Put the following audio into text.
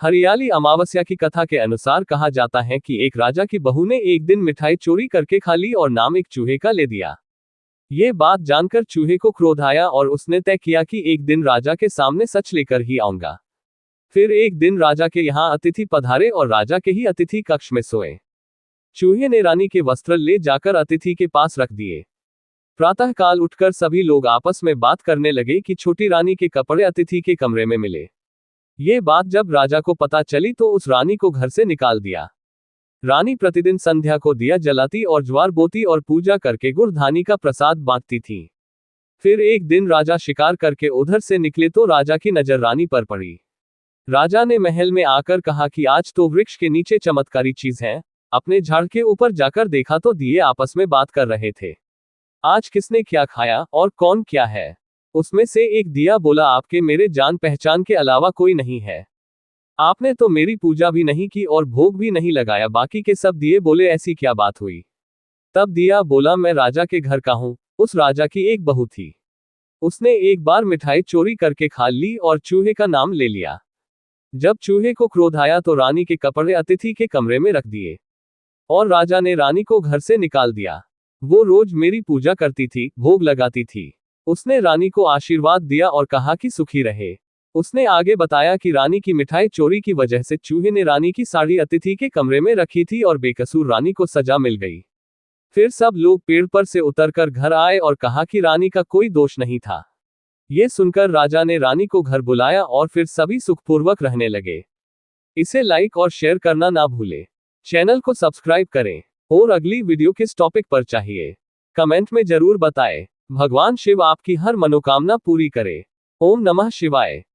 हरियाली अमावस्या की कथा के अनुसार कहा जाता है कि एक राजा की बहू ने एक दिन मिठाई चोरी करके खा ली और नाम एक चूहे का ले दिया। ये बात जानकर चूहे को क्रोध आया और उसने तय किया कि एक दिन राजा के सामने सच लेकर ही आऊंगा। फिर एक दिन राजा के यहाँ अतिथि पधारे और राजा के ही अतिथि कक्ष में सोए। चूहे ने रानी के वस्त्र ले जाकर अतिथि के पास रख दिए। प्रातःकाल उठकर सभी लोग आपस में बात करने लगे कि छोटी रानी के कपड़े अतिथि के कमरे में मिले। ये बात जब राजा को पता चली तो उस रानी को घर से निकाल दिया। रानी प्रतिदिन संध्या को दिया जलाती और ज्वार बोती और पूजा करके गुड़ धानी का प्रसाद बांटती थी। फिर एक दिन राजा शिकार करके उधर से निकले तो राजा की नजर रानी पर पड़ी। राजा ने महल में आकर कहा कि आज तो वृक्ष के नीचे चमत्कारी चीज है। अपने झाड़ के ऊपर जाकर देखा तो दिए आपस में बात कर रहे थे। आज किसने क्या खाया और कौन क्या है? उसमें से एक दिया बोला, आपके मेरे जान पहचान के अलावा कोई नहीं है। आपने तो मेरी पूजा भी नहीं की और भोग भी नहीं लगाया। बाकी के सब दिए बोले, ऐसी क्या बात हुई? तब दिया बोला, मैं राजा के घर का हूं। उस राजा की एक बहू थी। उसने एक बार मिठाई चोरी करके खा ली और चूहे का नाम ले लिया। जब चूहे को क्रोध आया तो रानी के कपड़े अतिथि के कमरे में रख दिए और राजा ने रानी को घर से निकाल दिया। वो रोज मेरी पूजा करती थी, भोग लगाती थी। उसने रानी को आशीर्वाद दिया और कहा कि सुखी रहे। उसने आगे बताया कि रानी की मिठाई चोरी की वजह से चूहे ने रानी की साड़ी अतिथि के कमरे में रखी थी और बेकसूर रानी को सजा मिल गई। फिर सब लोग पेड़ पर से उतरकर घर आए और कहा कि रानी का कोई दोष नहीं था। ये सुनकर राजा ने रानी को घर बुलाया और फिर सभी सुखपूर्वक रहने लगे। इसे लाइक और शेयर करना ना भूले। चैनल को सब्सक्राइब करें। और अगली वीडियो किस टॉपिक पर चाहिए कमेंट में जरूर बताएं। भगवान शिव आपकी हर मनोकामना पूरी करे। ओम नमः शिवाय।